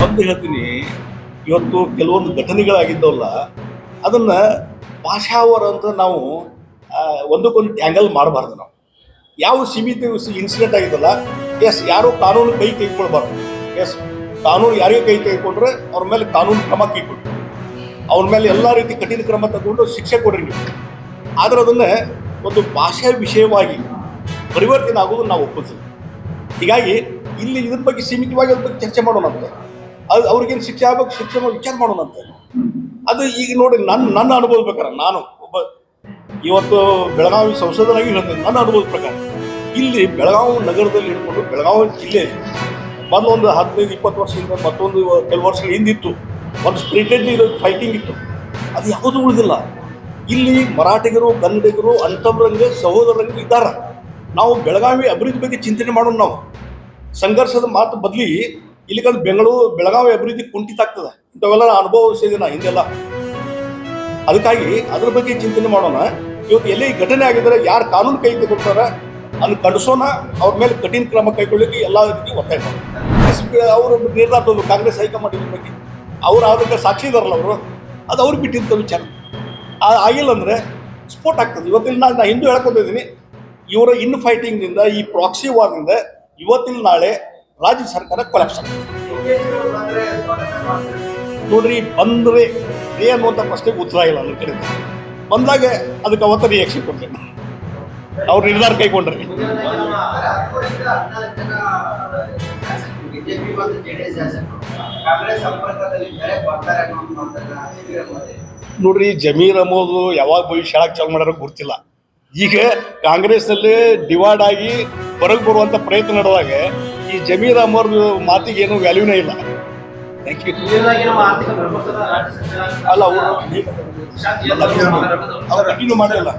ಒಂದು ಹೇಳ್ತೀನಿ, ಇವತ್ತು ಕೆಲವೊಂದು ಘಟನೆಗಳಾಗಿದ್ದವಲ್ಲ ಅದನ್ನು ಭಾಷಾವರ ಅಂತ ನಾವು ಒಂದಕ್ಕೊಂದು ಟ್ಯಾಂಗಲ್ ಮಾಡಬಾರ್ದು. ನಾವು ಯಾವ ಸೀಮಿತ ಇನ್ಸಿಡೆಂಟ್ ಆಗಿದ್ದಲ್ಲ, ಎಸ್ ಯಾರು ಕಾನೂನು ಕೈ ತೆಗೆದುಕೊಳ್ಬಾರ್ದು. ಎಸ್ ಕಾನೂನು ಯಾರಿಗೆ ಕೈ ತೆಗೆದುಕೊಂಡ್ರೆ ಅವ್ರ ಮೇಲೆ ಕಾನೂನು ಕ್ರಮ ಕೈಗೊಳ್ಳಿ, ಅವ್ರ ಮೇಲೆ ಎಲ್ಲ ರೀತಿ ಕಠಿಣ ಕ್ರಮ ತಗೊಂಡು ಶಿಕ್ಷೆ ಕೊಡ್ರಿ ನೀವು. ಆದರೆ ಅದನ್ನು ಒಂದು ಭಾಷಾ ವಿಷಯವಾಗಿ ಪರಿವರ್ತನೆ ಆಗೋದು ನಾವು ಒಪ್ಪಿಸ್ತೀವಿ. ಹೀಗಾಗಿ ಇಲ್ಲಿ ಇದ್ರ ಬಗ್ಗೆ ಸೀಮಿತವಾಗಿ ಅದ್ರ ಬಗ್ಗೆ ಚರ್ಚೆ ಮಾಡೋಣಂತೆ, ಅದು ಅವ್ರಿಗೇನು ಶಿಕ್ಷೆ ಆಗ್ಬೇಕು ಶಿಕ್ಷೆ ವಿಚಾರ ಮಾಡೋಣಂತೆ. ಅದು ಈಗ ನೋಡಿ ನನ್ನ ಅನುಭವದ ಪ್ರಕಾರ, ನಾನು ಒಬ್ಬ ಇವತ್ತು ಬೆಳಗಾವಿ ಸಂಸದನಾಗಿ ಹೇಳ್ತೇನೆ. ನನ್ನ ಅನುಭವದ ಪ್ರಕಾರ ಇಲ್ಲಿ ಬೆಳಗಾವಿ ನಗರದಲ್ಲಿ ಹಿಡ್ಕೊಂಡು ಬೆಳಗಾವಿ ಜಿಲ್ಲೆಯಲ್ಲಿ ಮೊದಲು ಒಂದು 15-20 ವರ್ಷದಿಂದ, ಮತ್ತೊಂದು ಕೆಲವು ವರ್ಷಗಳ ಹಿಂದಿತ್ತು, ಒಂದು ಸ್ಪಿರಿಟೆಡ್ಲಿ ಫೈಟಿಂಗ್ ಇತ್ತು. ಅದು ಯಾವುದೂ ಉಳಿದಿಲ್ಲ. ಇಲ್ಲಿ ಮರಾಠಿಗರು, ಕನ್ನಡಿಗರು, ಅಂತಮ್ರಂಗೆ ಸಹೋದರಂಗೆ ಇದ್ದಾರೆ. ನಾವು ಬೆಳಗಾವಿ ಅಭಿವೃದ್ಧಿ ಬಗ್ಗೆ ಚಿಂತನೆ ಮಾಡೋಣ. ನಾವು ಸಂಘರ್ಷದ ಮಾತು ಬದಲಿ ಇಲ್ಲಿಗಂದು ಬೆಳಗಾವಿ ಅಭಿವೃದ್ಧಿ ಕುಂಠಿತ ಆಗ್ತದೆ. ಇಂಥವೆಲ್ಲ ಅನುಭವಿಸಿದೆ ನಾ ಹಿಂದೆಲ್ಲ. ಅದಕ್ಕಾಗಿ ಅದ್ರ ಬಗ್ಗೆ ಚಿಂತನೆ ಮಾಡೋಣ. ಇವತ್ತು ಎಲ್ಲೇ ಘಟನೆ ಆಗಿದ್ರೆ ಯಾರು ಕಾನೂನು ಕೈ ತೆಗೊಳ್ತಾರೆ ಅದನ್ನು ಕಡಿಸೋಣ, ಅವ್ರ ಮೇಲೆ ಕಠಿಣ ಕ್ರಮ ಕೈಗೊಳ್ಳಲಿಕ್ಕೆ ಎಲ್ಲ ರೀತಿ ಒತ್ತಾಯ ಮಾಡೋಣ. ಅವರು ನಿರ್ಧಾರ ತಗೋದು ಕಾಂಗ್ರೆಸ್ ಹೈಕಮಾಂಡ್ ಇದ್ರ ಬಗ್ಗೆ. ಅವ್ರು ಅದಕ್ಕೆ ಸಾಕ್ಷಿ ಇದಾರಲ್ಲ ಅವರು, ಅದು ಅವ್ರಿಗೆ ಬಿಟ್ಟಿರ್ತ ವಿಚಾರ. ಆಗಿಲ್ಲ ಅಂದರೆ ಸ್ಫೋಟ ಆಗ್ತದೆ. ಇವತ್ತಿನ ನಾನು ಹಿಂದೂ ಹೇಳ್ಕೊತಿದ್ದೀನಿ, ಇವರ ಇನ್ ಫೈಟಿಂಗ್ನಿಂದ, ಈ ಪ್ರಾಕ್ಸಿ ವಾರ್ನಿಂದ ಇವತ್ತಿನ ನಾಳೆ ರಾಜ್ಯ ಸರ್ಕಾರ ಕೊಲಾಪ್ಸ್ ಆಗ್ತದೆ. ನೋಡ್ರಿ, ಬಂದರೆ ಅನ್ನುವಂಥ ಪ್ರಶ್ನೆಗೆ ಉತ್ತರ ಇಲ್ಲ ನನ್ನ ಕಡೆ. ಬಂದಾಗ ಅದಕ್ಕೆ ಅವತ್ತ ರಿಯಾಕ್ಷನ್ ಕೊಡ್ತೇನೆ. ಅವ್ರು ನಿರ್ಧಾರ ಕೈಗೊಂಡ್ರಿ. ನೋಡ್ರಿ, ಜಮೀರ್ ಅಹಮದ್ ಯಾವಾಗ ಭವಿಷ್ಯ ಹೇಳಕ್ ಚಾಲು ಮಾಡ್ಯಾರ ಗೊತ್ತಿಲ್ಲ. ಈಗ ಕಾಂಗ್ರೆಸ್ನಲ್ಲಿ ಡಿವೈಡ್ ಆಗಿ ಹೊರಗೆ ಬರುವಂಥ ಪ್ರಯತ್ನ ನಡೆದಾಗ ಈ ಜಮೀರ್ ಅಹಮದ್ ಮಾತಿಗೆ ಏನು ವ್ಯಾಲ್ಯೂನೇ ಇಲ್ಲ. Thank you. ಅಲ್ಲ, ಅವರು ಕಂಟಿನ್ಯೂ ಮಾಡಿಲ್ಲ.